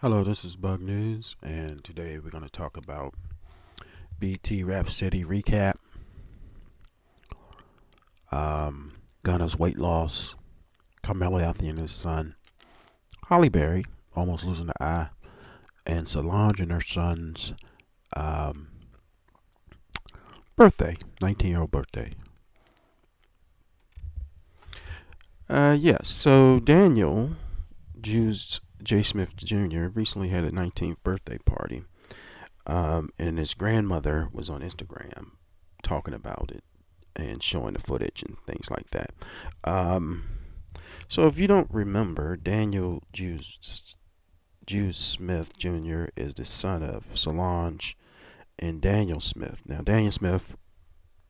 Hello, this is Bug News, and today we're going to talk about BT Rap City recap, Gunna's weight loss, Carmelo Anthony and his son, Hallie Berry almost losing the eye, and Solange and her son's um, birthday, 19-year-old birthday. Yes, so Daniel J. Smith Jr. recently had a 19th birthday party, and his grandmother was on Instagram talking about it and showing the footage and things like that. Um, so if you don't remember, Daniel Juice Smith Jr. is the son of Solange and Daniel Smith. Now, Daniel Smith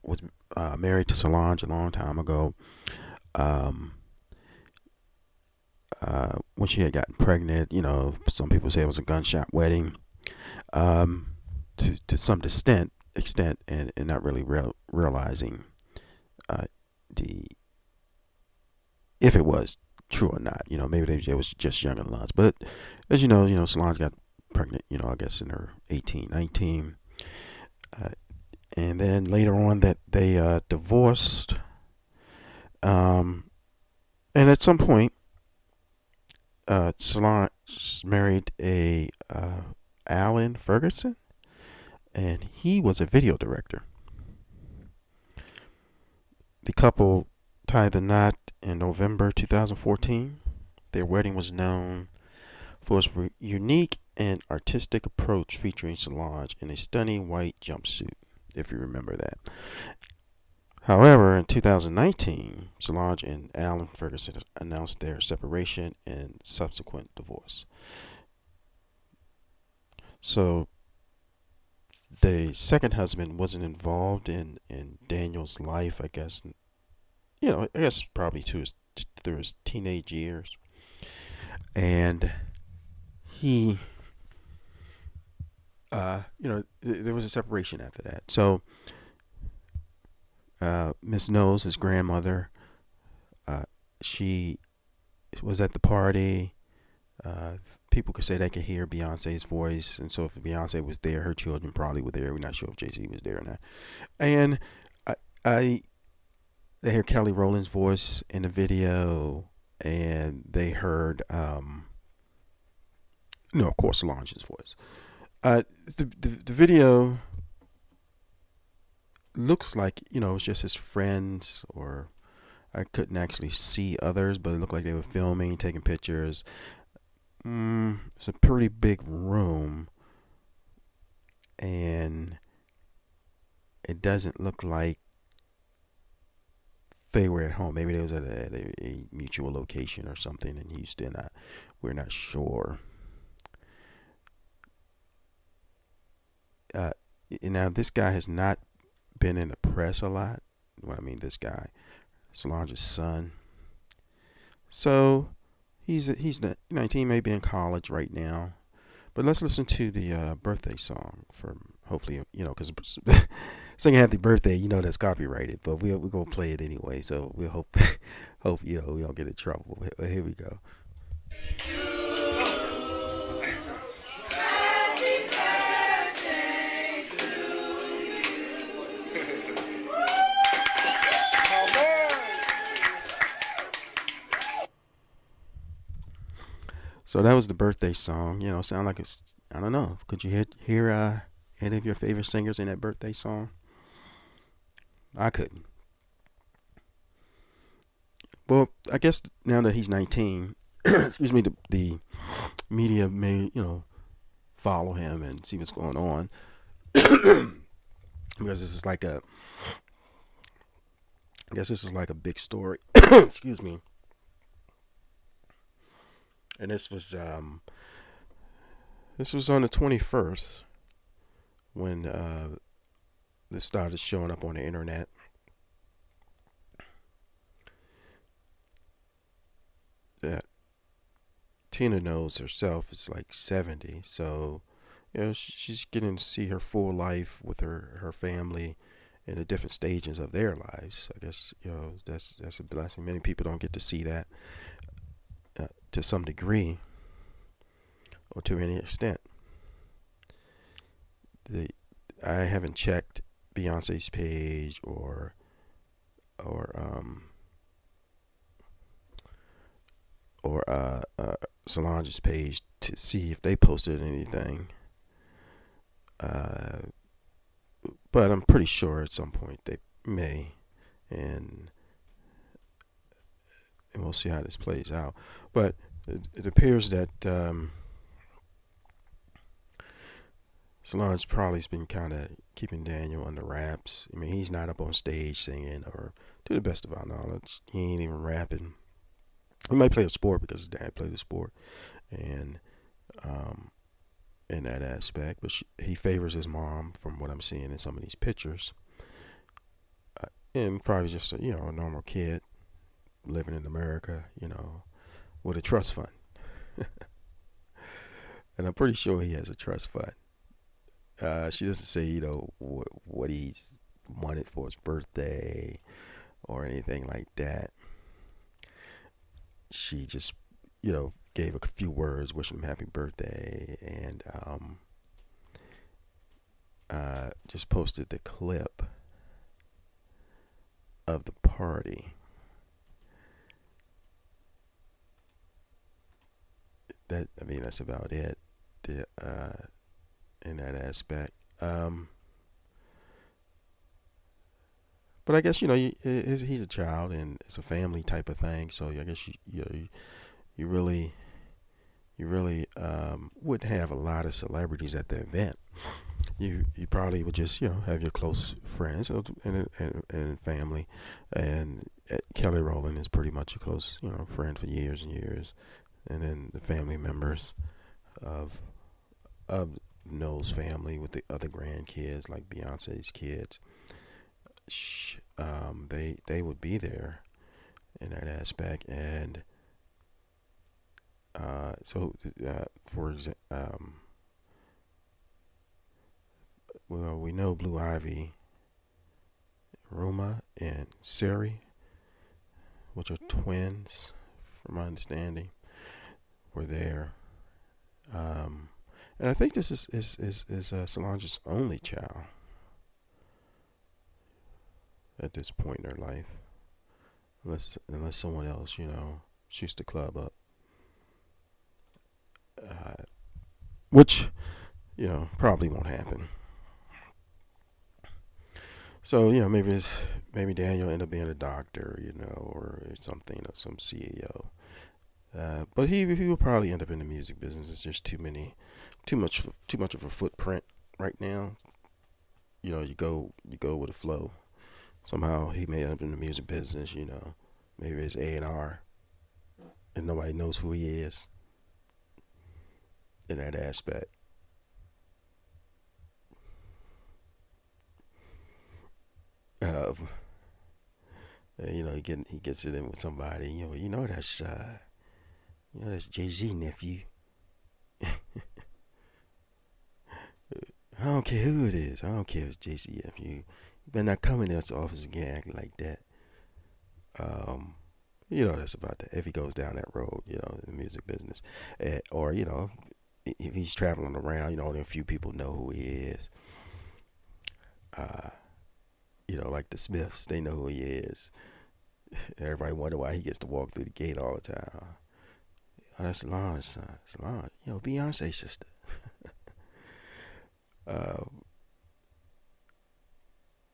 was married to Solange a long time ago. Um, when she had gotten pregnant, some people say it was a gunshot wedding. Um, to some extent, and not really realizing uh, the if it was true or not. Maybe they was just young and lunch. But as Solange got pregnant. I guess in her 18, 19, and then later on that they divorced. And at some point, Solange married a Alan Ferguson, and he was a video director. The couple tied the knot in November 2014. Their wedding was known for its unique and artistic approach, featuring Solange in a stunning white jumpsuit, if you remember that. However, in 2019, Solange and Alan Ferguson announced their separation and subsequent divorce. So the second husband wasn't involved in Daniel's life, I guess. I guess probably through his teenage years, and he, there was a separation after that. So Miss Knowles, his grandmother, she was at the party. People could say they could hear Beyonce's voice, and so if Beyonce was there, her children probably were there. We're not sure if Jay-Z was there or not. And I they heard Kelly Rowland's voice in the video, and they heard, of course, Solange's voice. The video looks like it's just his friends, or I couldn't actually see others, but it looked like they were filming, taking pictures. It's a pretty big room, and it doesn't look like they were at home. Maybe they was at a mutual location or something in Houston. We're not sure. Now, this guy has not been in the press a lot. Well, I mean, this guy, Solange's son. So he's 19, maybe in college right now. But let's listen to the birthday song from, hopefully, because singing happy birthday, that's copyrighted, but we're going to play it anyway. So we hope we don't get in trouble. But here we go. So that was the birthday song. Sound like it's, I don't know. Could you hear any of your favorite singers in that birthday song? I couldn't. Well, I guess now that he's 19, excuse me, the media may, follow him and see what's going on. Because this is like I guess this is like a big story. Excuse me. And this was on the 21st when this started showing up on the internet. That Tina knows herself is like 70, so she's getting to see her full life with her family in the different stages of their lives. I guess that's a blessing. Many people don't get to see that to some degree, or to any extent. The I haven't checked Beyonce's page or um or Solange's page to see if they posted anything. Uh, but I'm pretty sure at some point they may, and and we'll see how this plays out. But it appears that Solange probably's been kind of keeping Daniel under wraps. I mean, he's not up on stage singing, or to the best of our knowledge, he ain't even rapping. He might play a sport because his dad played a sport, and um, in that aspect. But he favors his mom, from what I'm seeing in some of these pictures, and probably just a normal kid living in America, with a trust fund. And I'm pretty sure he has a trust fund. She doesn't say, what he's wanted for his birthday or anything like that. She just, gave a few words wishing him happy birthday, and just posted the clip of the party. That's about it. In that aspect. But I guess he's a child and it's a family type of thing. So I guess you really wouldn't have a lot of celebrities at the event. You probably would just have your close friends and family. And Kelly Rowland is pretty much a close friend for years and years. And then the family members of Noel's family with the other grandkids, like Beyonce's kids, they would be there in that aspect. And for example, well, we know Blue Ivy, Ruma, and Sari, which are twins, from my understanding, were there. And I think this is Solange's only child at this point in her life, unless someone else shoots the club up, which probably won't happen. So maybe Daniel end up being a doctor, or something, or some CEO. But he will probably end up in the music business. It's just too much of a footprint right now. You go with the flow. Somehow he may end up in the music business. Maybe it's A&R, and nobody knows who he is in that aspect. He gets it in with somebody. That's Jay-Z nephew. I don't care who it is. I don't care if it's Jay-Z nephew. You better not come in this office again acting like that. That's about that. If he goes down that road, in the music business, or if he's traveling around, only a few people know who he is. Like the Smiths, they know who he is. Everybody wonder why he gets to walk through the gate all the time. Oh, that's Solange's son. Solange, Beyonce's sister.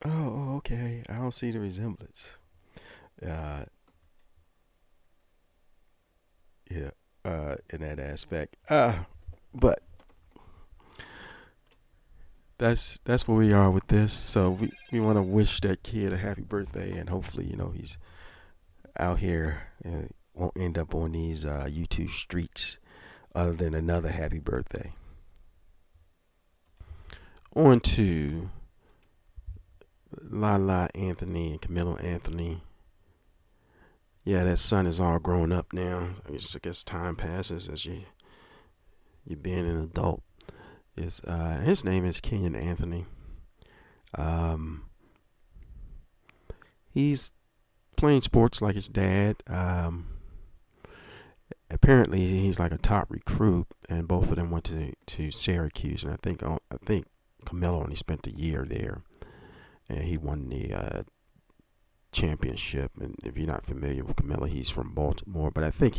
Okay. I don't see the resemblance. Uh, yeah. In that aspect. But that's where we are with this. So we want to wish that kid a happy birthday, and hopefully he's out here and won't end up on these YouTube streets other than another happy birthday. On to Lala Anthony and Carmelo Anthony. Yeah, that son is all grown up now. I guess time passes as you being an adult. His name is Kenyon Anthony. He's playing sports like his dad. apparently he's like a top recruit, and both of them went to Syracuse, and I think Carmelo only spent a year there, and he won the championship. And if you're not familiar with Carmelo, he's from Baltimore, but I think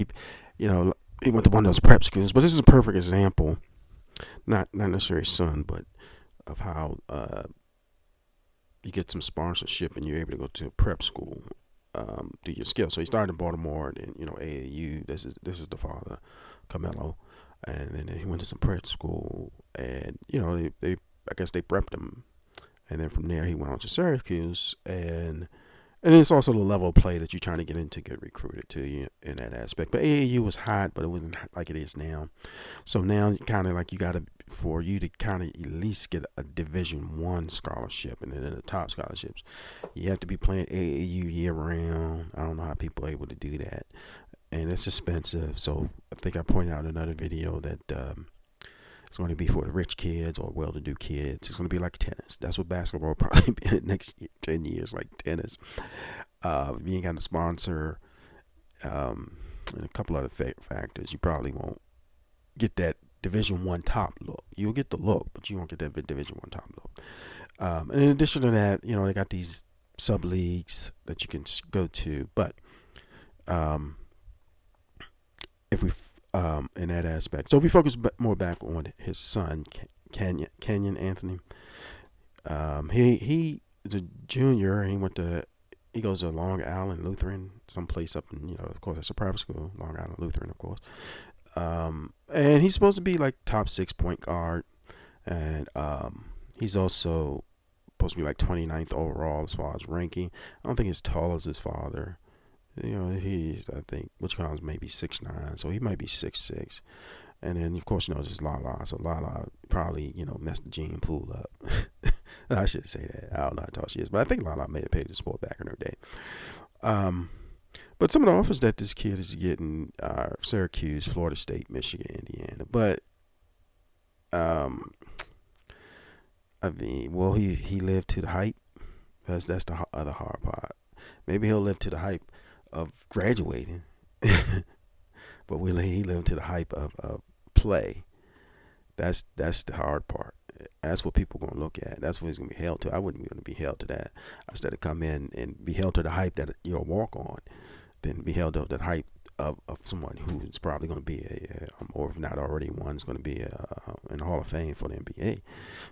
you know, he went to one of those prep schools. But this is a perfect example, not necessarily his son, but of how you get some sponsorship and you're able to go to a prep school, do your skills. So he started in Baltimore, and AAU. This is the father, Carmelo, and then he went to some prep school, and they I guess they prepped him, and then from there he went on to Syracuse, and it's also the level of play that you're trying to get into, get recruited to you in that aspect. But AAU was hot, but it wasn't like it is now. So now, kind of like for you to kind of at least get a Division I scholarship, and then the top scholarships, you have to be playing AAU year round. I don't know how people are able to do that, and it's expensive. So I think I pointed out in another video that it's going to be for the rich kids or well-to-do kids. It's going to be like tennis. That's what basketball will probably be in the next 10 years, like tennis. If you ain't got a sponsor, and a couple other factors, you probably won't get that Division I top look. You'll get the look, but you won't get that Division I top look. And in addition to that, they got these sub-leagues that you can go to. But if we in that aspect. So we focus more back on his son, Kenyon Anthony. He is a junior. He goes to Long Island Lutheran, someplace up in, of course, that's a private school, Long Island Lutheran, of course. And he's supposed to be like top 6 point guard, and he's also supposed to be like 29th overall as far as ranking. I don't think he's tall as his father. He's, I think, which counts maybe 6'9", so he might be 6'6". And then, of course, there's Lala. So Lala probably, messed the gene pool up. I should say that. I don't know how tall she is, but I think Lala made it pay the sport back in her day. But some of the offers that this kid is getting are Syracuse, Florida State, Michigan, Indiana. But, will he live to the hype? That's the other hard part. Maybe he'll live to the hype of graduating, but will he live to the hype of play? That's the hard part. That's what people are going to look at. That's what he's going to be held to. I wouldn't want to be held to that. I instead of come in and be held to the hype that you'll walk on, then be held to the hype of someone who's probably going to be or if not already one, is going to be in the Hall of Fame for the NBA.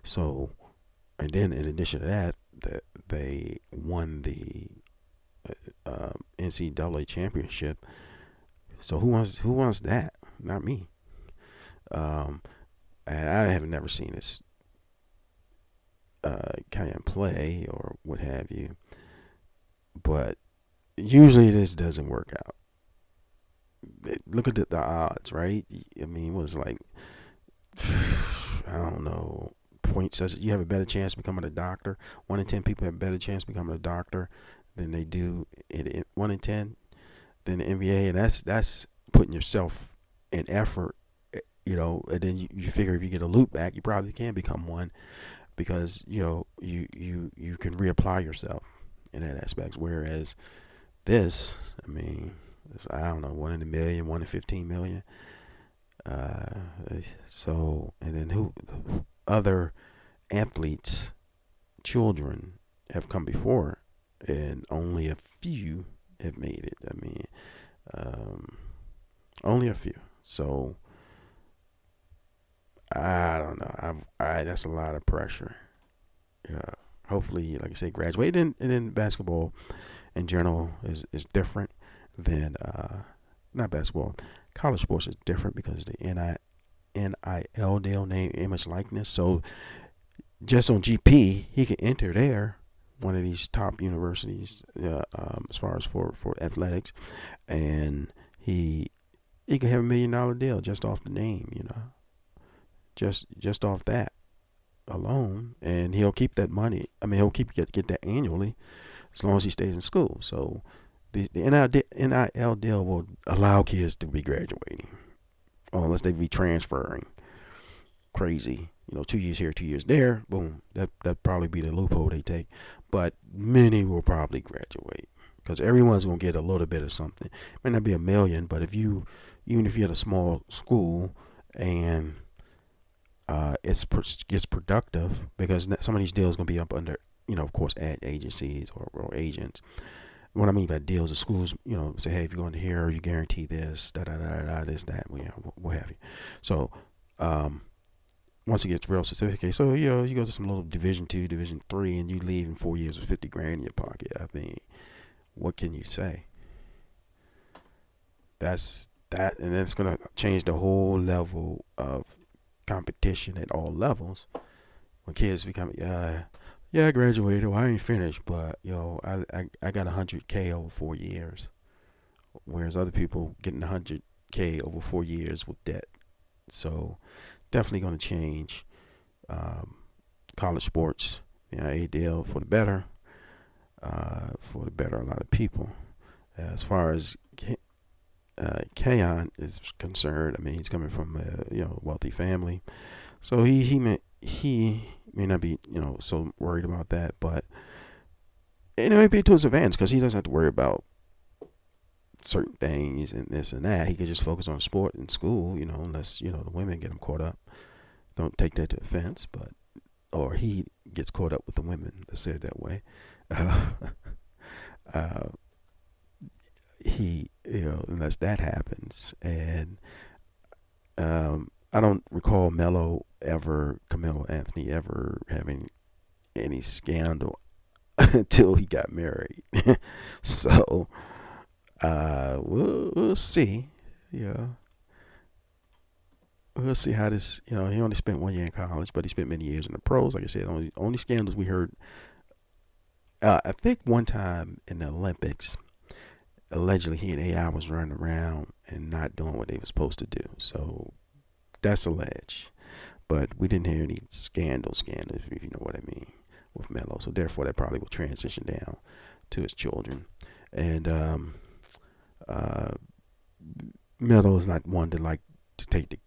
So, and then in addition to that, they won the NCAA championship. So who wants that? Not me. And I have never seen this kind of play or what have you. But usually this doesn't work out. Look at the odds, right? I mean, it was like, I don't know, points. You have a better chance of becoming a doctor. 1 in 10 people have a better chance of becoming a doctor than they do 1 in 10 than the NBA, and that's putting yourself in effort, and then you figure if you get a loop back, you probably can become one, because you can reapply yourself in that aspect. Whereas this, I mean, I don't know, 1 in a million, 1 in 15 million. So, and then who other athletes, children have come before, and only a few have made it. I mean, only a few. So I don't know. That's a lot of pressure. Hopefully, like I say, graduate. And then basketball in general is different than not basketball. College sports is different because the NIL deal, name, image, likeness. So just on GP, he can enter there, one of these top universities, as far as for athletics, and he could have $1 million deal just off the name, just off that alone, and he'll keep that money. I mean, he'll get that annually as long as he stays in school. So the NIL deal will allow kids to be graduating, unless they be transferring crazy. 2 years here, 2 years there. Boom. That'd probably be the loophole they take. But many will probably graduate because everyone's gonna get a little bit of something. It might not be $1 million, but if you even if you're at a small school and gets productive, because some of these deals going to be up under, of course, ad agencies or agents. What I mean by deals, the schools, say, hey, if you go into here, you guarantee this, da da da da, this, that, what have you. So, once it gets real certificate, so you go to some little Division 2, Division 3, and you leave in 4 years with 50 grand in your pocket. I mean, what can you say? That's that, and it's gonna change the whole level of competition at all levels. When kids become, yeah, I graduated, well, I ain't finished, but I got 100K over 4 years, whereas other people getting 100K over 4 years with debt. So definitely going to change um, college sports. A deal for the better a lot of people. As far as Kayon is concerned, I mean, he's coming from a wealthy family, so he may not be so worried about that, but it may be to his advantage because he doesn't have to worry about certain things and this and that. He can just focus on sport and school, unless the women get him caught up. Don't take that to offense, but or he gets caught up with the women. Let's say it that way. Uh, uh, unless that happens, and I don't recall Carmelo Anthony ever having any scandal until he got married. So we'll see. Yeah, we'll see how this. He only spent 1 year in college, but he spent many years in the pros. Like I said, only scandals we heard. I think one time in the Olympics, allegedly he and AI was running around and not doing what they were supposed to do. So that's alleged, but we didn't hear any scandals, if you know what I mean, with Melo. So therefore, that probably will transition down to his children. And uh, Melo is not one to like to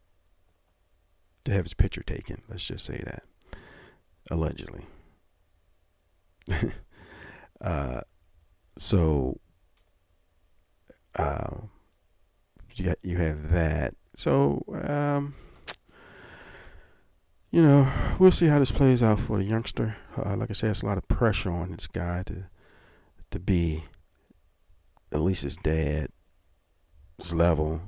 have his picture taken. Let's just say that, allegedly. uh, so uh, you have that. So we'll see how this plays out for the youngster. Like I said, it's a lot of pressure on this guy to be at least his dad's level.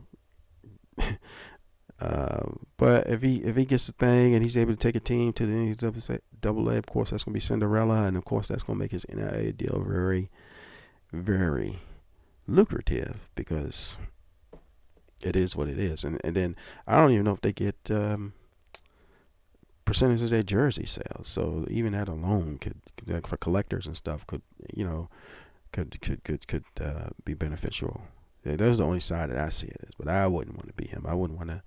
But if he gets the thing and he's able to take a team to the NCAA, of course that's gonna be Cinderella, and of course that's gonna make his NIA deal very, very lucrative, because it is what it is. And then I don't even know if they get percentage of their jersey sales. So even that alone could like for collectors and stuff, could be beneficial. Yeah, that's the only side that I see it as. But I wouldn't want to be him. I wouldn't want to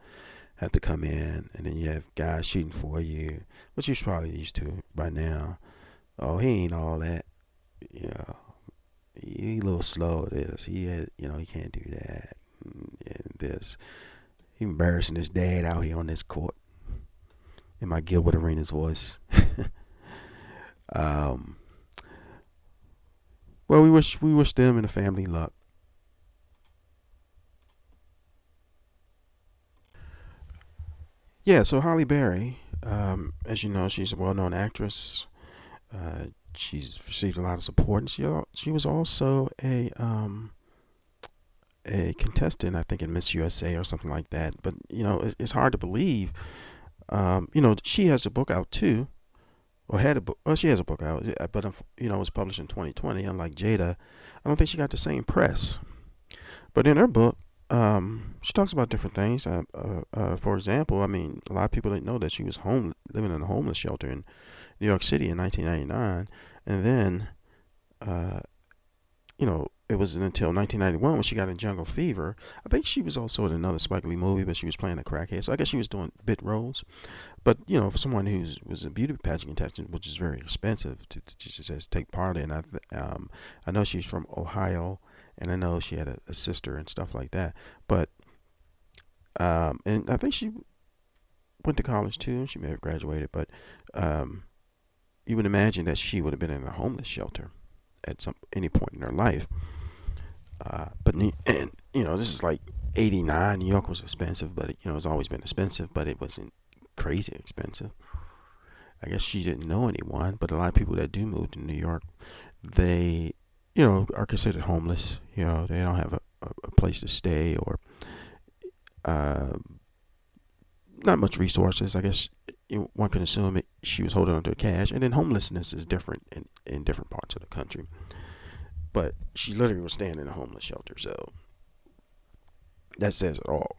have to come in and then you have guys shooting for you, which you're probably used to by now. Oh, he ain't all that. Yeah, he a little slow at this. He can't do that. And this, he embarrassing his dad out here on this court. In my Gilbert Arenas voice. um, well, we wish them and the family luck. Yeah, so Hallie Berry, as you know, she's a well-known actress. Uh, she's received a lot of support, and she was also a contestant, I think, in Miss USA or something like that. But it's hard to believe. She has a book out too, or had a book. Well, she has a book out, but it was published in 2020. Unlike Jada, I don't think she got the same press. But in her book, she talks about different things. For example, I mean, a lot of people didn't know that she was living in a homeless shelter in New York City in 1999, and then, it wasn't until 1991 when she got in Jungle Fever. I think she was also in another Spike Lee movie, but she was playing a crackhead. So I guess she was doing bit roles. But for someone who was a beauty pageant contestant, which is very expensive to just take part in, I know she's from Ohio, and I know she had a sister and stuff like that. But and I think she went to college too. She may have graduated, but you would imagine that she would have been in a homeless shelter at any point in her life. But this is like '89, New York was expensive, but it's always been expensive, but it wasn't crazy expensive. I guess she didn't know anyone, but a lot of people that do move to New York, they, are considered homeless. They don't have a place to stay, or uh, not much resources. I guess one can assume she was holding on to cash, and then homelessness is different in different parts of the country. But she literally was staying in a homeless shelter, so that says it all.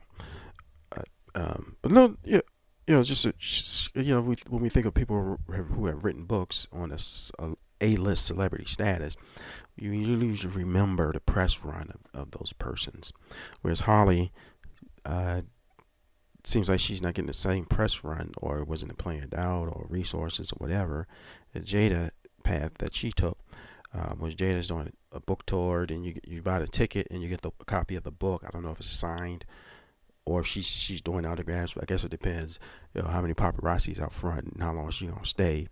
But no, yeah, when we think of people who have written books on A-list celebrity status, you usually remember the press run of those persons. Whereas Holly, uh, seems like she's not getting the same press run, or wasn't planned out, or resources, or whatever. The Jada path that she took, was Jada's doing a book tour, and you buy the ticket and you get a copy of the book. I don't know if it's signed or if she's doing autographs. I guess it depends, how many paparazzis out front and how long she's gonna stay.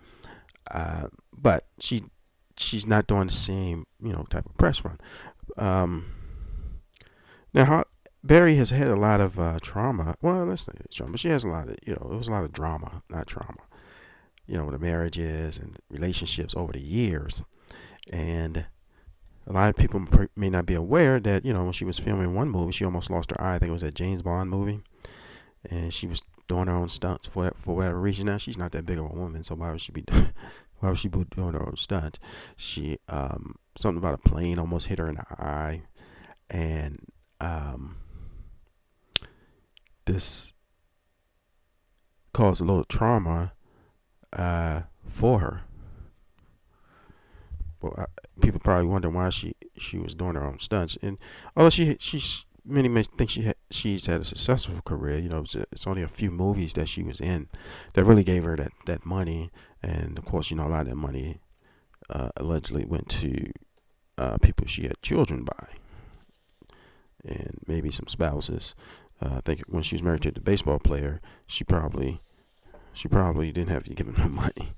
But she's not doing the same type of press run. Um, Now, Berry has had a lot of trauma. Well, let's not say trauma, but she has a lot of, it was a lot of drama, not trauma. With the marriages and relationships over the years. And a lot of people may not be aware that, when she was filming one movie, she almost lost her eye. I think it was that James Bond movie. And she was doing her own stunts for whatever reason. Now, she's not that big of a woman, so why would she be doing her own stunts? She, something about a plane almost hit her in the eye. And, this caused a little trauma for her. Well, people probably wonder why she was doing her own stunts, and although many may think she's had a successful career, it's only a few movies that she was in that really gave her that money, and of course, a lot of that money allegedly went to people she had children by, and maybe some spouses. I think when she was married to the baseball player, she probably didn't have to give him no money,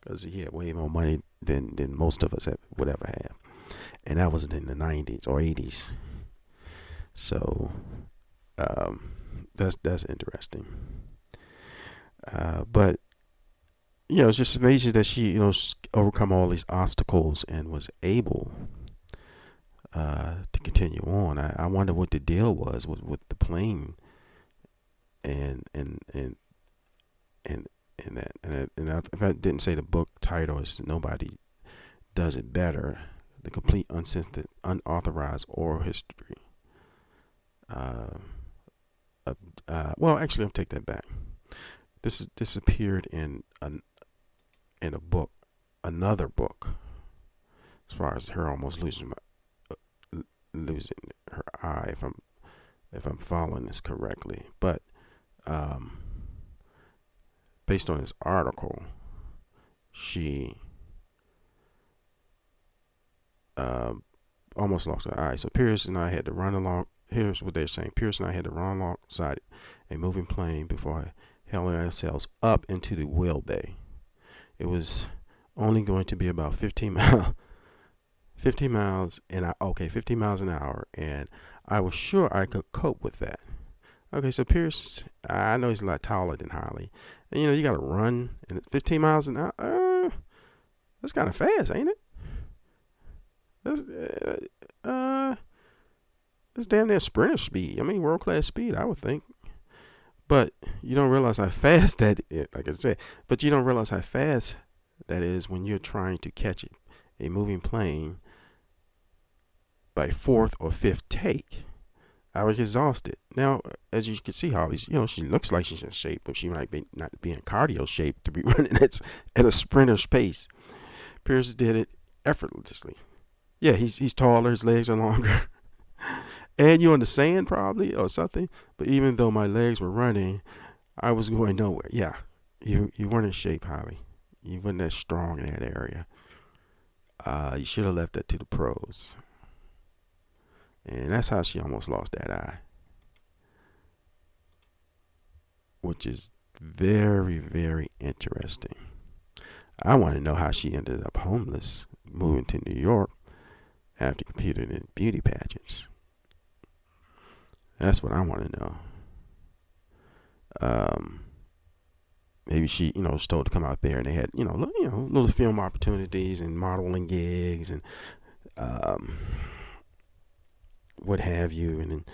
because he had way more money than most of us would ever have, and that was in the '90s or '80s. So that's interesting. But it's just amazing that she overcome all these obstacles and was able to continue on. I wonder what the deal was with the plane and that. And if I didn't say the book title is Nobody Does It Better, the complete uncensored, unauthorized oral history. Well, actually, I'll take that back. This appeared in a book, another book, as far as her almost losing her eye, if I'm following this correctly. But based on this article, she almost lost her eye. So Pierce and I had to run along. Here's what they're saying. Pierce and I had to run alongside a moving plane before hailing ourselves up into the wheel bay. It was only going to be about 15 miles an hour, and I was sure I could cope with that. Okay, so Pierce, I know he's a lot taller than Holly, and you got to run, and 15 miles an hour. That's kind of fast, ain't it? That's damn near sprinter speed. I mean, world class speed, I would think. But you don't realize how fast like I said, but you don't realize how fast that is when you're trying to catch a moving plane by fourth or fifth take. I was exhausted. Now, as you can see, Holly's, she looks like she's in shape, but she might not be in cardio shape to be running at a sprinter's pace. Pierce did it effortlessly. Yeah, he's taller, his legs are longer. And you're on the sand probably or something. But even though my legs were running, I was going nowhere. Yeah, you weren't in shape, Holly. You weren't that strong in that area. You should have left that to the pros. And that's how she almost lost that eye. Which is very, very interesting. I want to know how she ended up homeless, moving to New York after competing in beauty pageants. That's what I want to know. Um, Maybe she, was told to come out there, and they had, little film opportunities and modeling gigs and um, what have you, and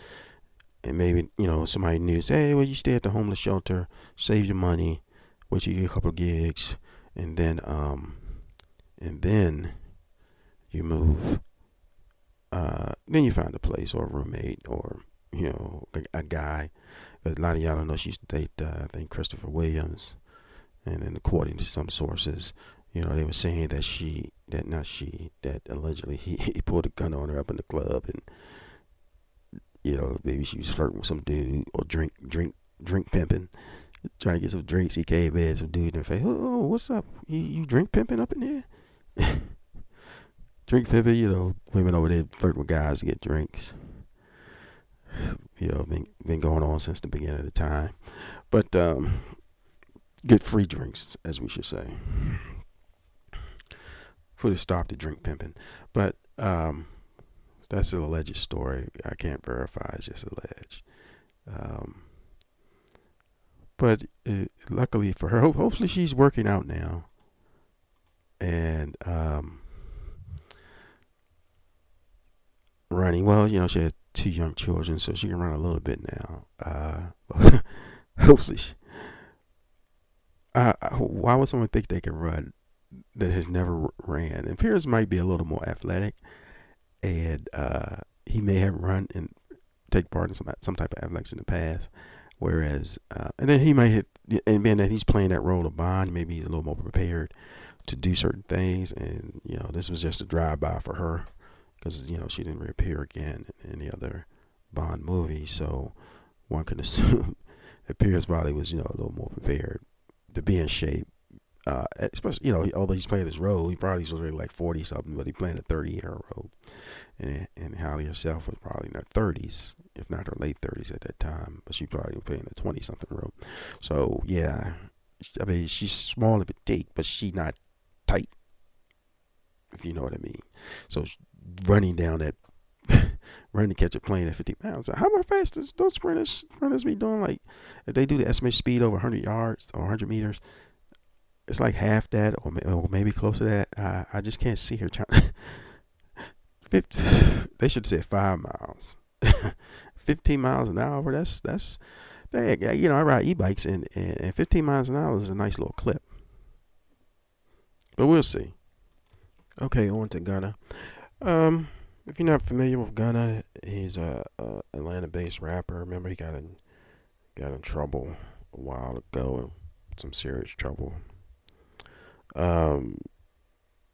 maybe somebody knew, say, hey, well, you stay at the homeless shelter, save your money, wait till you get a couple of gigs, and then you move. Then you find a place or a roommate or a guy. But a lot of y'all don't know she used to date, I think, Christopher Williams. And then according to some sources, they were saying that allegedly he pulled a gun on her up in the club, and maybe she was flirting with some dude or drink pimping, trying to get some drinks. He came in, some dude in the face. Oh, what's up? You drink pimping up in there? Drink pimping, women over there flirting with guys to get drinks. Been going on since the beginning of the time. But get free drinks, as we should say. Put a stop to drink pimping. But that's an alleged story. I can't verify. It's just alleged. But luckily for her, hopefully she's working out now. And running. Well, she had 2 young children, so she can run a little bit now. Hopefully. Why would someone think they can run that has never ran? And Pierce might be a little more athletic, and he may have run and take part in some type of athletics in the past. Whereas, and then he might hit, and being that he's playing that role of Bond, maybe he's a little more prepared to do certain things. And this was just a drive-by for her because she didn't reappear again in any other Bond movie. So one can assume that Pierce probably was a little more prepared to be in shape. Especially, although he's playing his role, he probably was really like 40 something, but he playing a 30-year role. And Hallie herself was probably in her 30s, if not her late 30s at that time, but she probably was playing a 20 something role. So yeah, I mean, she's small and petite, but she not tight, if you know what I mean. So running down that, running to catch a plane at 50 pounds. How much fast does those sprinters be doing? Like, if they do the estimated speed over 100 yards or 100 meters, it's like half that, or maybe close to that. I just can't see her trying. They should say 5 miles. 15 miles an hour. That's. I ride e-bikes, and 15 miles an hour is a nice little clip. But we'll see. Okay, on to Gunna. If you're not familiar with Gunna, he's a Atlanta-based rapper. Remember, he got in trouble a while ago, some serious trouble.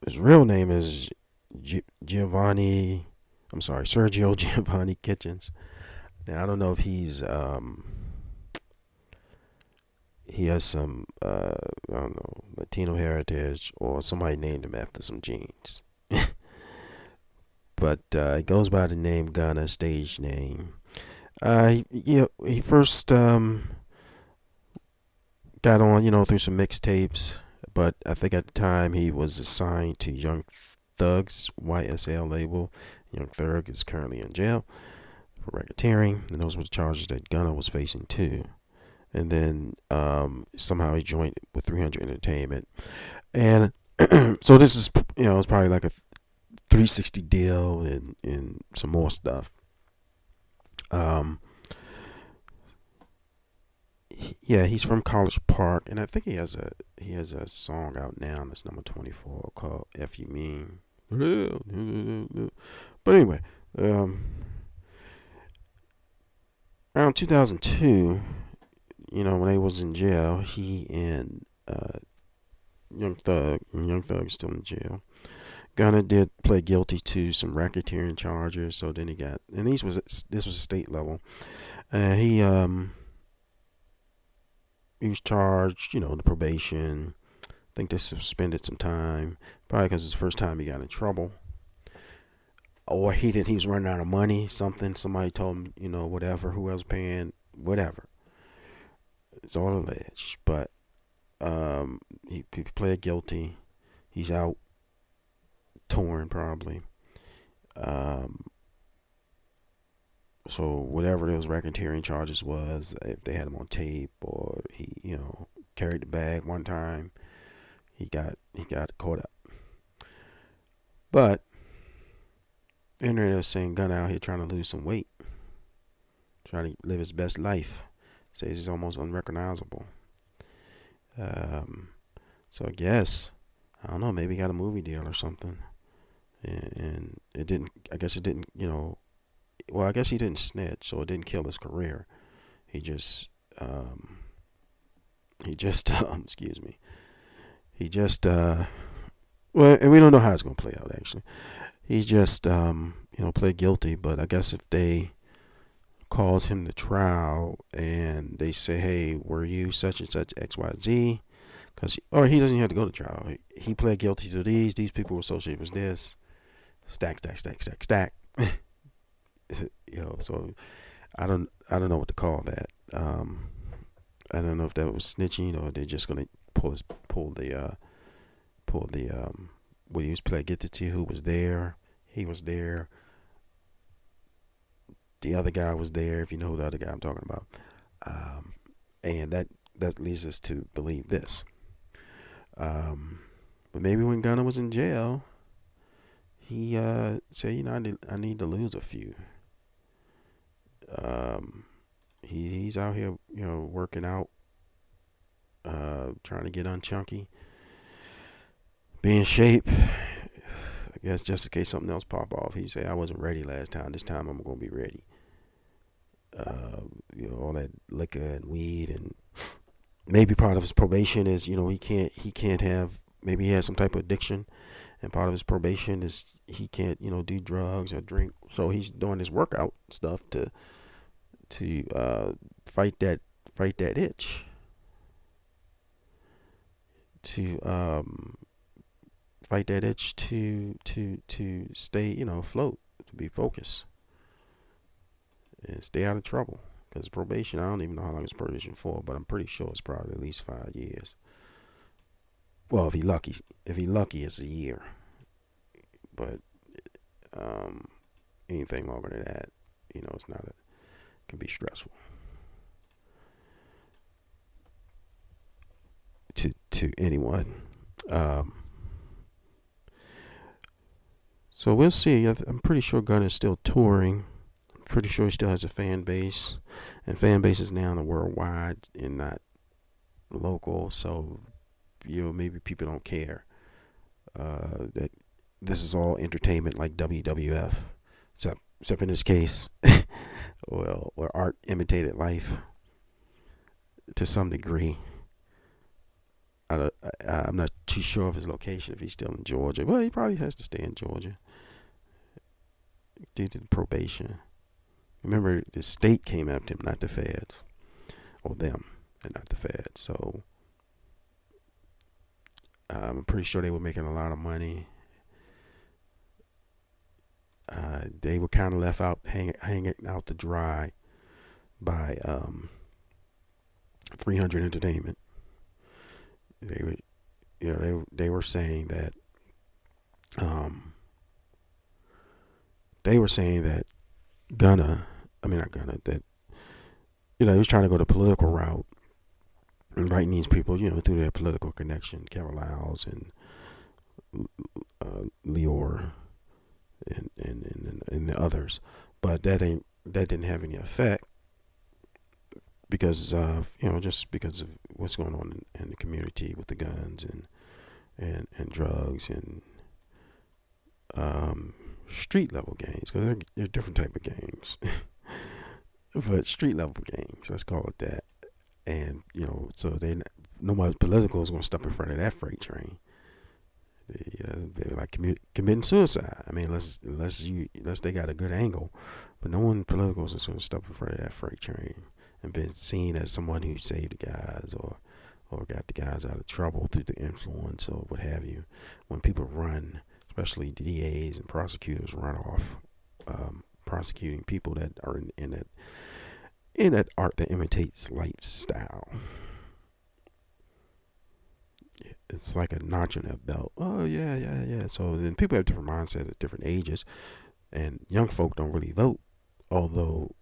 His real name is Sergio Giovanni Kitchens. Now I don't know if he has some I don't know, Latino heritage, or somebody named him after some genes. But he goes by the name Gunna, stage name. He first got on, through some mixtapes, but I think at the time he was assigned to Young Thug's YSL label. Young Thug is currently in jail for racketeering, and those were the charges that Gunna was facing too. And then somehow he joined with 300 Entertainment, and so this is it's probably like a 360 deal and some more stuff. He's from College Park, and I think he has a song out now that's number 24 called "F You Mean." But anyway, around 2002, when he was in jail, he and Young Thug still in jail. Gunna did play guilty to some racketeering charges, so then this was a state level, and he was charged, the probation. I think they suspended some time, probably because it's the first time he got in trouble, or he was running out of money. Somebody told him, whatever, who else paying, whatever. It's all alleged, but he pled guilty. He's out touring probably. So whatever those racketeering charges was, if they had him on tape or he, carried the bag one time, he got caught up. But the internet is saying Gunna out here trying to lose some weight, trying to live his best life. Says he's almost unrecognizable. Um, so I guess I don't know. Maybe he got a movie deal or something, and it didn't. I guess it didn't. Well, I guess he didn't snitch, so it didn't kill his career. He just um, excuse me. He just well, and we don't know how it's gonna play out actually. He just pled guilty, but I guess if they calls him to trial and they say, hey, were you such and such XYZ? Or he doesn't have to go to trial. He pled guilty to these people were associated with this. Stack, stack, stack, stack, stack. So I don't know what to call that. I don't know if that was snitching or they're just gonna pull the what he was pled guilty to. Who was there? He was there. The other guy was there. If you know who the other guy I'm talking about, and that leads us to believe this. But maybe when Gunna was in jail, he said, I need to lose a few. He's out here, working out, trying to get unchunky, be in shape. I guess just in case something else pop off, he say, I wasn't ready last time. This time I'm gonna be ready. All that liquor and weed, and maybe part of his probation is, he can't have. Maybe he has some type of addiction, and part of his probation is he can't, do drugs or drink. So he's doing his workout stuff to fight that itch, to fight that itch to stay, afloat, to be focused and stay out of trouble. Because probation, I don't even know how long it's probation for, but I'm pretty sure it's probably at least 5 years. Well, if he lucky, it's a year. But um, anything longer than that, it's not. It can be stressful to anyone. Um, so we'll see. I'm pretty sure Gunna is still touring. I'm pretty sure he still has a fan base, and fan bases now are worldwide and not local. So maybe people don't care that this is all entertainment like WWF, except in this case, well, or art imitated life to some degree. I'm not too sure of his location if he's still in Georgia. Well, he probably has to stay in Georgia due to the probation. Remember, the state came after him, not the feds, or them, and not the feds. So I'm pretty sure they were making a lot of money. They were kind of left out hanging out to dry by 300 Entertainment. They were, they were saying that Gunna, I mean not Gunna, that he was trying to go the political route, inviting these people, through their political connection, Carol Lyles and Leor and the others, but that didn't have any effect because just because of what's going on in the community with the guns and drugs and street level gangs, because they're different type of gangs, but street level gangs, let's call it that. And so nobody political is going to stop in front of that freight train. They're like committing suicide. I mean, unless they got a good angle, but no one political is going to stop in front of that freight train and been seen as someone who saved the guys or got the guys out of trouble through the influence or what have you. When people run, especially DAs and prosecutors, run off prosecuting people that are in that art that imitates lifestyle. It's like a notch in that belt. Oh yeah. So then people have different mindsets at different ages, and young folk don't really vote although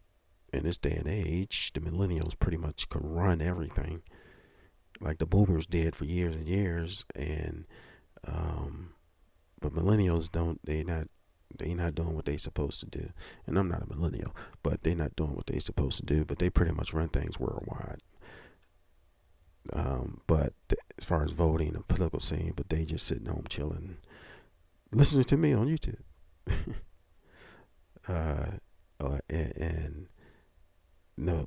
in this day and age, the millennials pretty much could run everything, like the boomers did for years and years, and but millennials don't. They not doing what they supposed to do. And I'm not a millennial, but they not doing what they supposed to do. But they pretty much run things worldwide. But as far as voting and political scene, but they just sitting home chilling, listening to me on YouTube. And no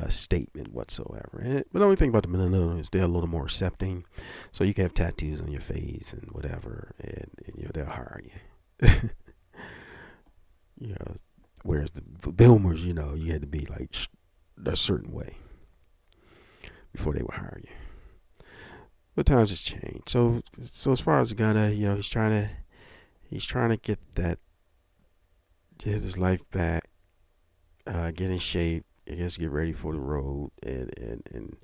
statement whatsoever. But the only thing about the millennials is they're a little more accepting, so you can have tattoos on your face and whatever, and they'll hire you. you know, Whereas the boomers, you had to be like a certain way before they would hire you. But times has changed. So as far as Gunna, he's trying to get his life back, get in shape, I guess, get ready for the road, and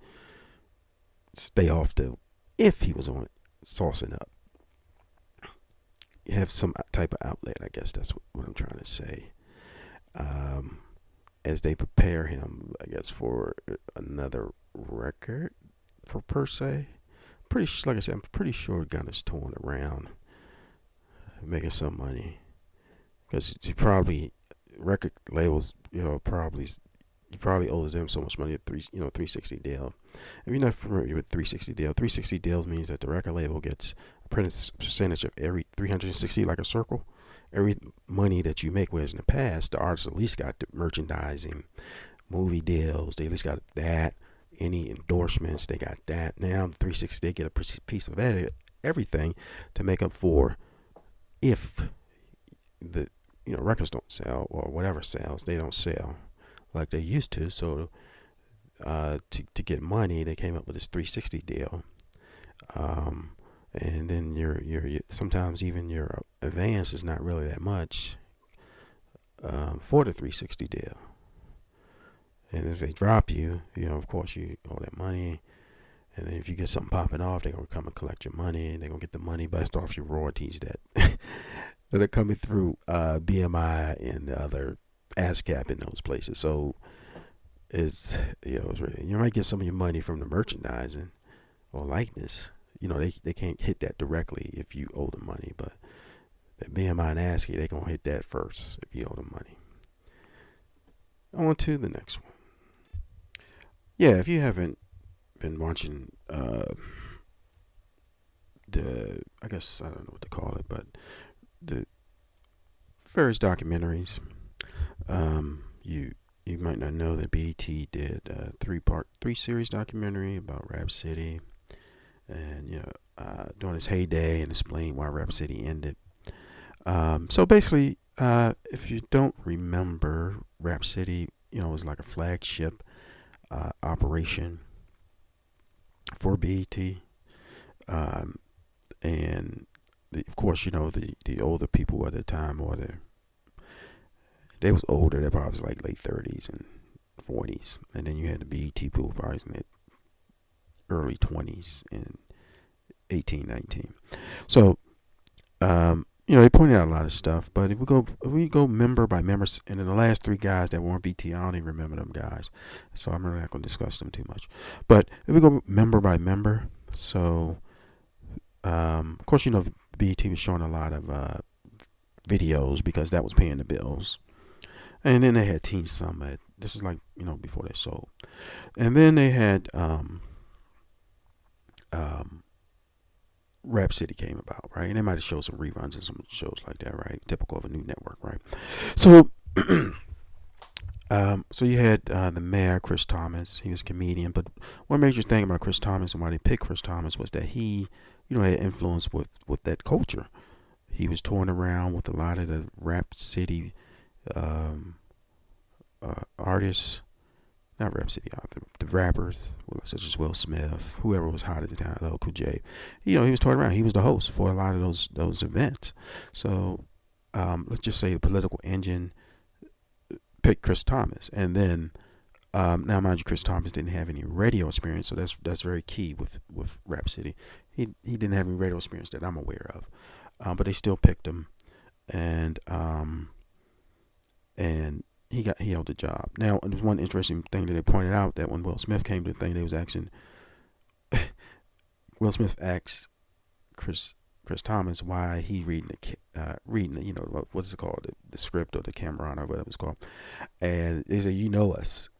stay off if he was on saucing up, have some type of outlet. I guess that's what I'm trying to say. As they prepare him, I guess, for another record per se. Like I said, I'm pretty sure Gunna's touring around, making some money, because he probably record labels, he probably owes them so much money at 360 deal. If you're not familiar with 360 deal, 360 deals means that the record label gets a percentage of every 360, like a circle. Every money that you make, whereas in the past, the artists at least got the merchandising, movie deals, they at least got that. Any endorsements, they got that. Now, the 360, they get a piece of everything to make up for if the records don't sell, or whatever sells, they don't sell like they used to. So to get money, they came up with this 360 deal. And then your sometimes even your advance is not really that much for the 360 deal. And if they drop you, of course you owe that money. And then if you get something popping off, they're gonna come and collect your money, and they're gonna get the money based off your royalties that that are coming through BMI and the other ASCAP in those places. So it's really, you might get some of your money from the merchandising or likeness. They can't hit that directly if you owe them money, but that BMI and ASCAP, they gonna hit that first if you owe them money. On to the next one. Yeah, if you haven't been watching I guess I don't know what to call it, but the various documentaries, you might not know that BET did a three series documentary about Rap City, and during its heyday, and explain why Rap City ended. So basically, if you don't remember, Rap City, was like a flagship operation for BET, and of course, the older people at the time, or they was older. They probably was like late 30s and 40s, and then you had the BET people probably in their early 20s and 18, 19. So, they pointed out a lot of stuff, but if we go member by member, and then the last three guys that weren't BT, I don't even remember them guys, so I'm really not going to discuss them too much. But if we go member by member, so of course, BT was showing a lot of videos because that was paying the bills, and then they had Teen Summit. This is like before they sold, and then they had Rap City came about, right? And they might have showed some reruns and some shows like that, right? Typical of a new network, right? So, so you had the mayor, Chris Thomas. He was a comedian, but one major thing about Chris Thomas and why they picked Chris Thomas was that he, had influence with that culture. He was touring around with a lot of the Rap City artists. Not Rap City, the rappers, such as Will Smith, whoever was hot at the time, LL Cool J. He was touring around. He was the host for a lot of those events. So let's just say the political engine picked Chris Thomas, and then now, mind you, Chris Thomas didn't have any radio experience, so that's very key with Rap City. He didn't have any radio experience that I'm aware of, but they still picked him, and and he held the job. Now, there's one interesting thing that they pointed out, that when Will Smith came to the thing, they was asking Will Smith asked Chris Thomas why he reading the, what's it called, the script or the Cameron or whatever it's called, and they said, us.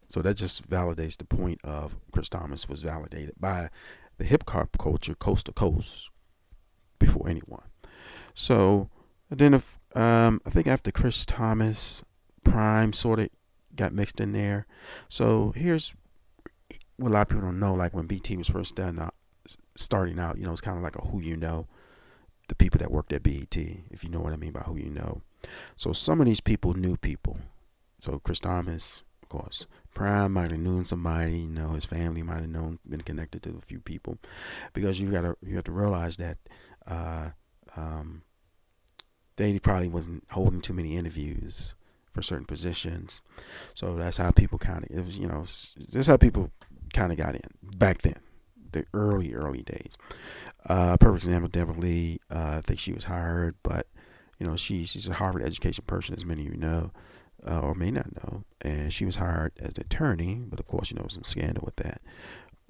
So that just validates the point of Chris Thomas was validated by the hip hop culture coast to coast before anyone. So then if I think after Chris Thomas, Prime sort of got mixed in there. So here's what a lot of people don't know. Like when BT was first starting out, it's kind of like a who you know, the people that worked at BET, if you know what I mean by who you know. So some of these people knew people. So Chris Thomas, of course, Prime might have known somebody, his family might have been connected to a few people, because you have to realize that they probably wasn't holding too many interviews for certain positions. So that's how people that's how people kind of got in back then, the early days. Perfect example, definitely, I think she was hired, but she's a Harvard education person, as many of you know, or may not know, and she was hired as an attorney, but of course, some scandal with that.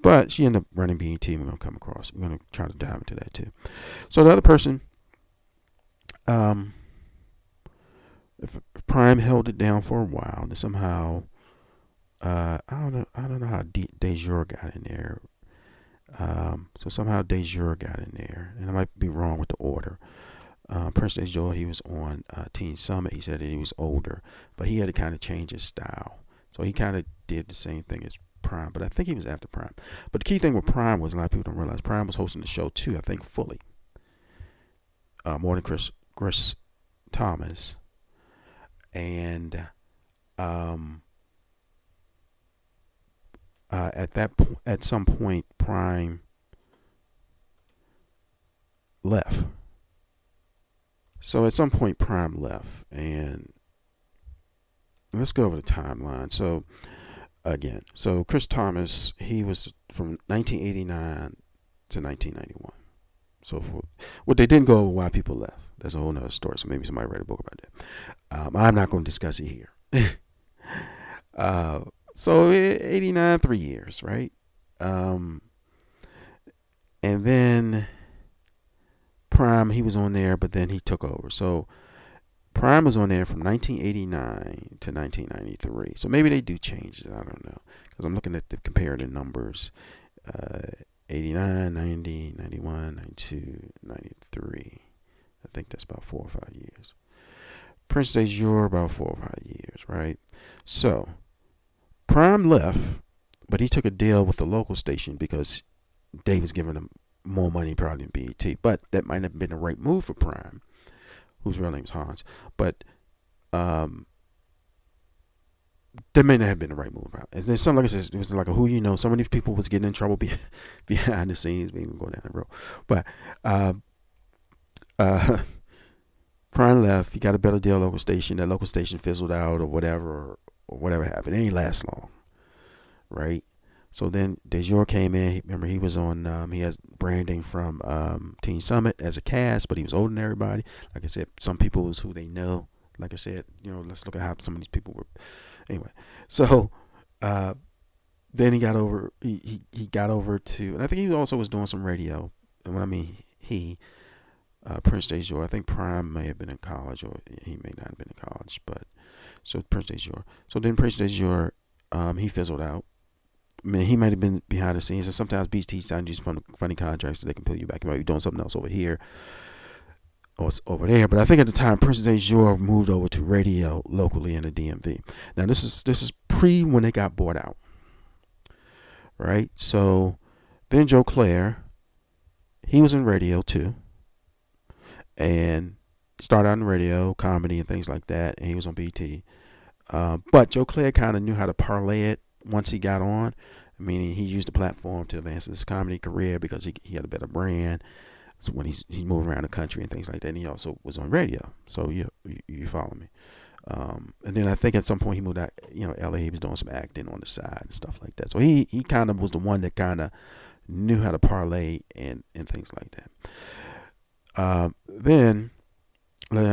But she ended up running BET. We're going to try to dive into that too. So the other person, if Prime held it down for a while, and somehow, I don't know how Dejour got in there. So somehow Dejour got in there, and I might be wrong with the order. Prince Dejour, he was on Teen Summit. He said that he was older, but he had to kind of change his style. So he kind of did the same thing as Prime, but I think he was after Prime. But the key thing with Prime was, a lot of people don't realize, Prime was hosting the show too, I think fully. More than Chris Thomas. And at some point, Prime left. So at some point, Prime left, and let's go over the timeline. So again, Chris Thomas, he was from 1989 to 1991. So they didn't go over why people left. That's a whole nother story. So maybe somebody write a book about that. I'm not going to discuss it here. So 89, 3 years, right? And then Prime, he was on there, but then he took over. So Prime was on there from 1989 to 1993. So maybe they do change it. I don't know, because I'm looking at the comparative numbers. 89, 90, 91, 92, 93. I think that's about 4 or 5 years. Prince Dejour, about 4 or 5 years, right? So Prime left, but he took a deal with the local station because they was giving him more money probably than BET. But that might have been the right move for Prime, whose real name is Hans. But that may not have been the right move. And then some, like I said, it was like a who you know. Some of these people was getting in trouble behind the scenes, we even go down the road. But Prime left. He got a better deal local station. That local station fizzled out or whatever happened. It ain't last long, right? So then Dejour came in. Remember, he was on. He has branding from Teen Summit as a cast, but he was older than everybody. Like I said, some people was who they know. Like I said, let's look at how some of these people were. Anyway, so then he got over. He got over to, and I think he also was doing some radio. And when I mean Prince Dejour, I think Prime may have been in college, or he may not have been in college. But so Prince Dejour. So then Prince Dejour, he fizzled out. I mean, he might have been behind the scenes, and sometimes BT sign these funny contracts so they can pull you back. You might be doing something else over here or over there. But I think at the time, Prince Dejour moved over to radio locally in the DMV. Now, this is pre when they got bought out, right? So then Joe Clair, he was in radio too, and started out in radio, comedy, and things like that, and he was on BT. But Joe Clair kind of knew how to parlay it once he got on. I mean, he used the platform to advance his comedy career because he had a better brand. So when he's moving around the country and things like that, and he also was on radio. So you follow me. And then I think at some point he moved out, LA. He was doing some acting on the side and stuff like that. So he kind of was the one that kind of knew how to parlay and things like that. Then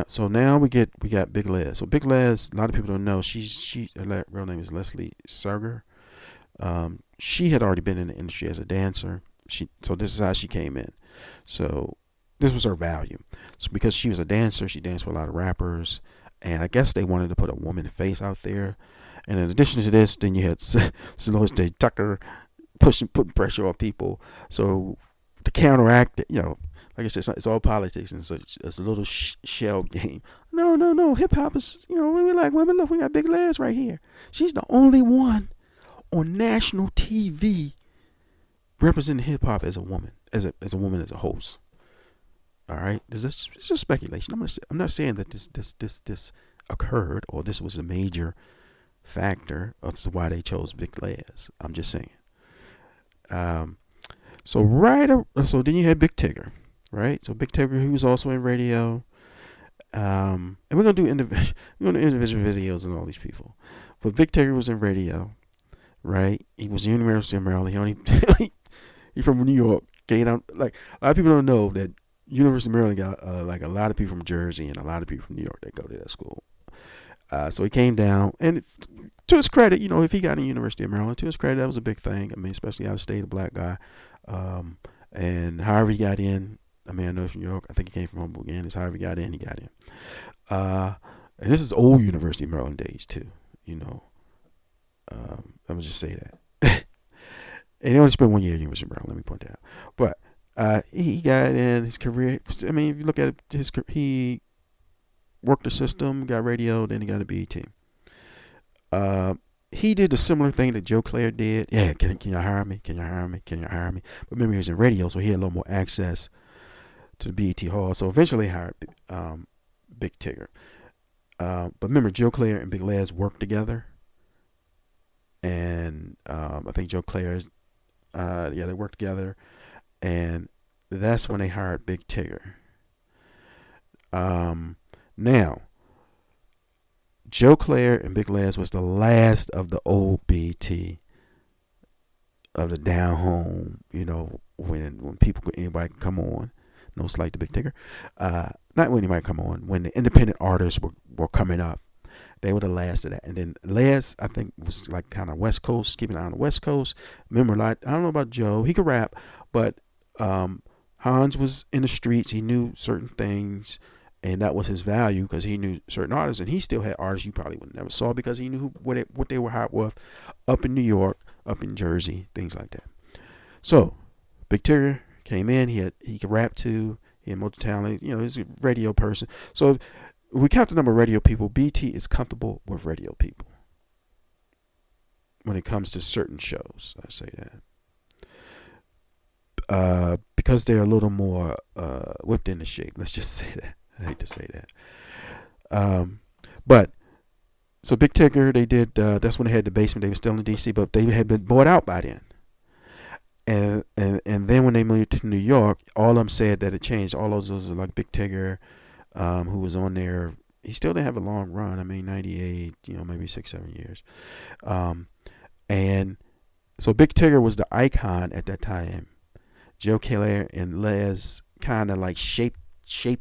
So now we got Big Les. So Big Les, a lot of people don't know. Her real name is Leslie Serger. She had already been in the industry as a dancer. So this is how she came in. So this was her value. So because she was a dancer, she danced with a lot of rappers, and I guess they wanted to put a woman face out there. And in addition to this, then you had Solange J. Tucker putting pressure on people. So to counteract it, like I said, it's all politics, and so it's a little shell game. No, no, no. Hip hop is, we like women. Look, we got Big Les right here. She's the only one on national TV representing hip hop as a woman, as a woman as a host. All right, it's just speculation. I'm not saying that this occurred or this was a major factor as to why they chose Big Les. I'm just saying. Um, so then you had Big Tigger, right? So Big Tigger, he was also in radio. And we're gonna do individual videos on all these people, but Big Tigger was in radio, right? He was University of Maryland. He only he from New York. Okay, like a lot of people don't know that University of Maryland got like a lot of people from Jersey and a lot of people from New York that go to that school. So he came down, and to his credit, if he got in University of Maryland, to his credit, that was a big thing. I mean, especially out of state, a black guy. And however he got in, I mean, I know from New York. I think he came from Humboldt again. It's however he got in, he got in. And this is old University of Maryland days too. Let me just say that. And he only spent 1 year at University of Maryland. Let me point that out. But he got in his career. I mean, if you look at he worked the system, got radio, then he got a BET. He did a similar thing that Joe Clair did. Yeah, can you hire me? Can you hire me? Can you hire me? But remember, he was in radio, so he had a little more access to the BET Hall. So eventually, he hired Big Tigger. But remember, Joe Clair and Big Les worked together, and I think Joe Clair's, they worked together, and that's when they hired Big Tigger. Now, Joe Clair and Big Les was the last of the old BT, of the down home, when anybody could come on. No slight to Big Tigger. Not when anybody come on, when the independent artists were coming up. They were the last of that. And then Les, I think, was like kind of West Coast, keeping an eye on the West Coast. Remember, I don't know about Joe. He could rap, but Hans was in the streets. He knew certain things. And that was his value because he knew certain artists, and he still had artists you probably would never saw because he knew what they were hot with up in New York, up in Jersey, things like that. So, Big Tigger came in. He could rap too. He had multi talent. He's a radio person. So, if we count the number of radio people, BT is comfortable with radio people when it comes to certain shows. I say that because they're a little more whipped into shape. Let's just say that. I hate to say that. But so Big Tigger, they did. That's when they had the basement. They were still in DC, but they had been bought out by then. And then when they moved to New York, all of them said that it changed. All those are like Big Tigger, who was on there. He still didn't have a long run. I mean, 98, maybe 6-7 years. And so Big Tigger was the icon at that time. Joe Clair and Les kind of like shaped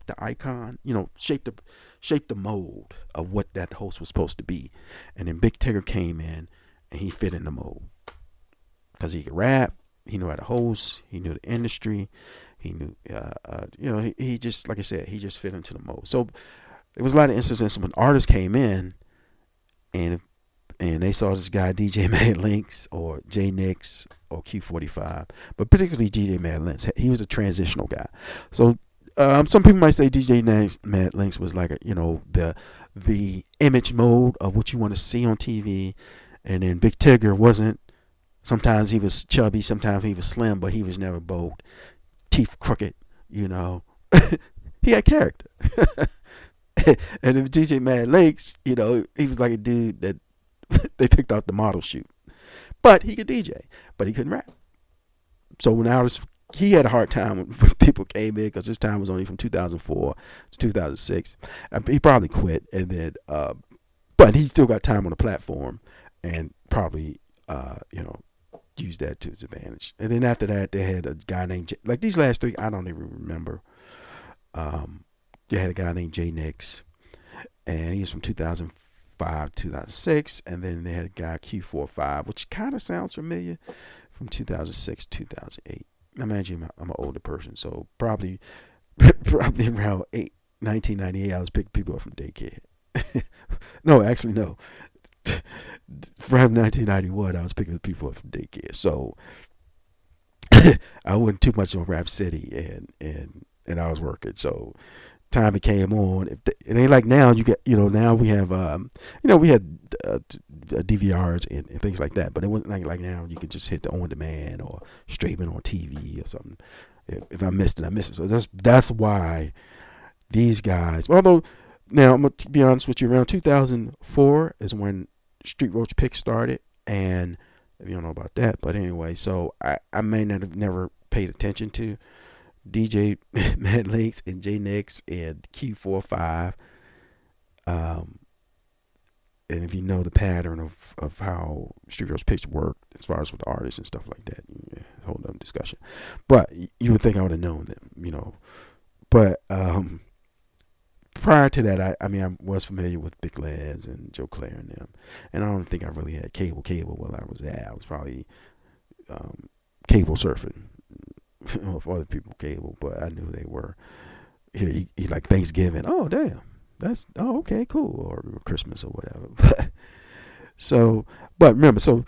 the icon, shaped the mold of what that host was supposed to be. And then Big Tigger came in and he fit in the mold because he could rap, he knew how to host, he knew the industry, he knew, he just, like I said, he just fit into the mold. So there was a lot of instances when artists came in and they saw this guy DJ Mad Links or J Nix or Q45, but particularly DJ Mad Links. He was a transitional guy. So some people might say DJ Mad Links was like the image mode of what you want to see on TV, and then Big Tigger wasn't. Sometimes he was chubby, sometimes he was slim, but he was never bold, teeth crooked. He had character. And if DJ Mad Links, he was like a dude that they picked out the model shoot, but he could DJ, but he couldn't rap. So when he had a hard time when people came in because his time was only from 2004 to 2006. He probably quit, and then, but he still got time on the platform, and probably, used that to his advantage. And then after that, they had a guy named like these last three. I don't even remember You had a guy named Jay Nix, and he was from 2005, 2006, and then they had a guy Q45, which kind of sounds familiar, from 2006, 2008. Imagine I'm an older person, so probably probably around 1998, I was picking people up from daycare. No, actually, no. From 1991, I was picking people up from daycare. So I wasn't too much on Rap City, and I was working. So time it came on, it ain't like now. You get, now we have, we had DVRs and things like that, but it wasn't like now you could just hit the on demand or streaming on TV or something. If I missed it, I missed it. So that's why these guys. Although now I'm gonna be honest with you, around 2004 is when Street Roach Pick started, and if you don't know about that, but anyway, so I may not have never paid attention to DJ Mad Links and J Nix and Q45. And if you know the pattern of how Street Roach Picks work as far as with the artists and stuff like that, whole other discussion. But you would think I would have known them, But prior to that, I was familiar with Big Laz and Joe Claire and them, and I don't think I really had cable while I was there. I was probably cable surfing for other people cable, but I knew they were here. He like Thanksgiving. Oh damn, okay, cool, or Christmas or whatever. But remember, so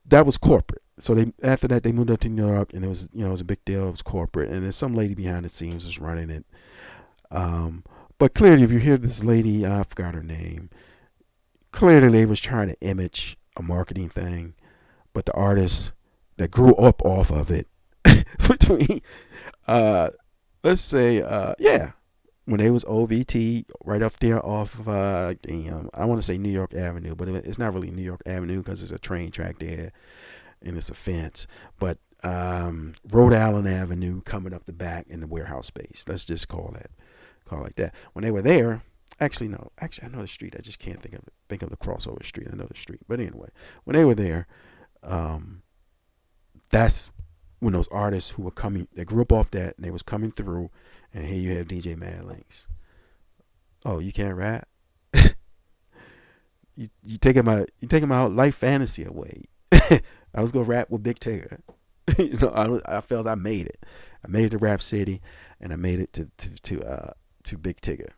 that was corporate. So after that they moved up to New York, and it was it was a big deal. It was corporate, and then some lady behind the scenes was running it. But clearly, if you hear this lady, I forgot her name. Clearly, they was trying to image a marketing thing, but the artists that grew up off of it between, let's say, when they was OVT right up there off of, I want to say New York Avenue, but it's not really New York Avenue because there's a train track there and it's a fence. But Rhode Island Avenue coming up the back in the warehouse space. Let's just call it like that. When they were there, actually no, I know the street. I just can't think of it. Think of the crossover street. I know the street, but anyway, when they were there, that's when those artists who were coming, they grew up off that, and they was coming through, and here you have DJ Mad Links. Oh, you can't rap? you taking my life fantasy away. I was gonna rap with Big Tigger. I felt I made it. I made it to Rap City, and I made it to Big Tigger.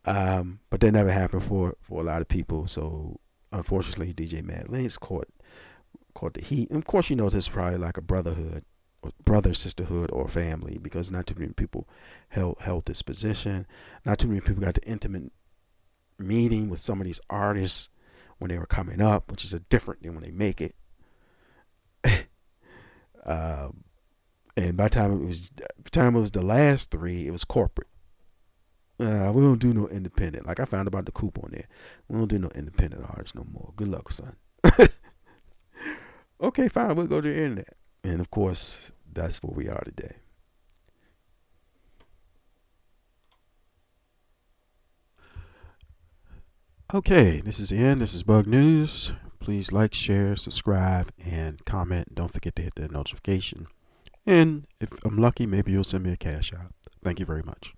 But that never happened for a lot of people. So unfortunately, DJ Mad Links caught the heat. And of course, this is probably like a brother, sisterhood, or family, because not too many people held this position. Not too many people got the intimate meeting with some of these artists when they were coming up, which is different than when they make it. And by the time it was the last three, it was corporate. We don't do no independent. Like I found about the Coop on there. We don't do no independent artists no more. Good luck, son. Okay, fine. We'll go to the internet. And of course, that's where we are today. Okay, this is the end. This is Bug News. Please like, share, subscribe, and comment. Don't forget to hit that notification. And if I'm lucky, maybe you'll send me a cash out. Thank you very much.